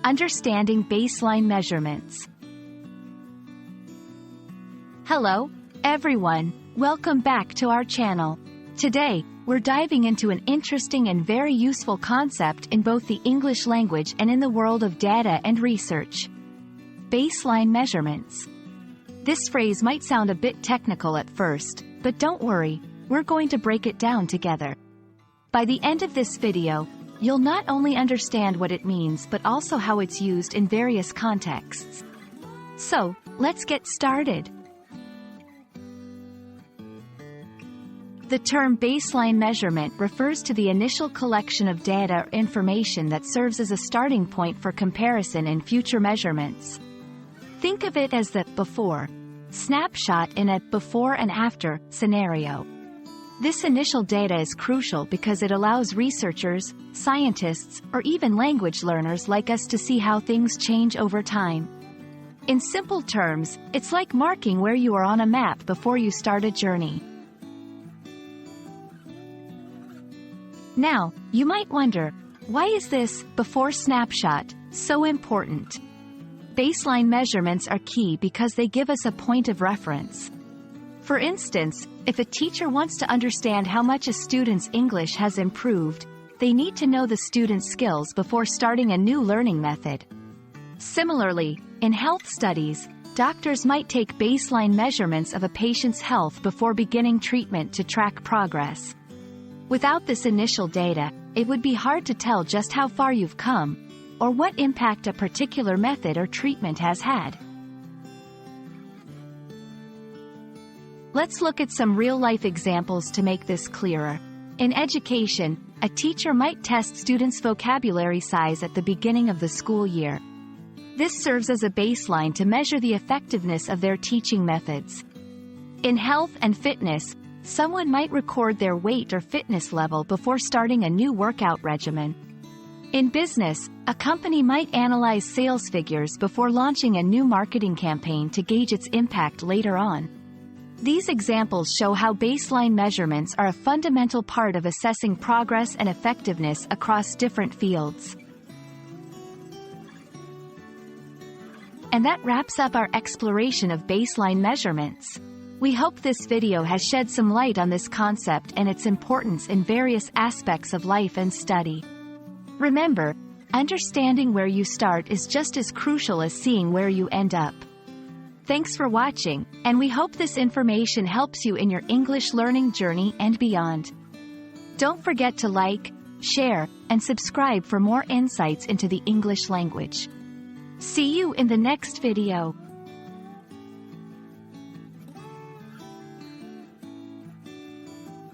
Understanding Baseline Measurements. Hello, everyone. Welcome back to our channel. Today, we're diving into an interesting and very useful concept in both the English language and in the world of data and research. Baseline measurements. This phrase might sound a bit technical at first, but don't worry, we're going to break it down together. By the end of this video, you'll not only understand what it means but also how it's used in various contexts. So, let's get started. The term baseline measurement refers to the initial collection of data or information that serves as a starting point for comparison in future measurements. Think of it as the before snapshot in a before and after scenario. This initial data is crucial because it allows researchers, scientists, or even language learners like us to see how things change over time. In simple terms, it's like marking where you are on a map before you start a journey. Now, you might wonder, why is this before snapshot so important? Baseline measurements are key because they give us a point of reference. For instance, if a teacher wants to understand how much a student's English has improved, they need to know the student's skills before starting a new learning method. Similarly, in health studies, doctors might take baseline measurements of a patient's health before beginning treatment to track progress. Without this initial data, it would be hard to tell just how far you've come, or what impact a particular method or treatment has had. Let's look at some real-life examples to make this clearer. In education, a teacher might test students' vocabulary size at the beginning of the school year. This serves as a baseline to measure the effectiveness of their teaching methods. In health and fitness, someone might record their weight or fitness level before starting a new workout regimen. In business, a company might analyze sales figures before launching a new marketing campaign to gauge its impact later on. These examples show how baseline measurements are a fundamental part of assessing progress and effectiveness across different fields. And that wraps up our exploration of baseline measurements. We hope this video has shed some light on this concept and its importance in various aspects of life and study. Remember, understanding where you start is just as crucial as seeing where you end up. Thanks for watching, and we hope this information helps you in your English learning journey and beyond. Don't forget to like, share, and subscribe for more insights into the English language. See you in the next video.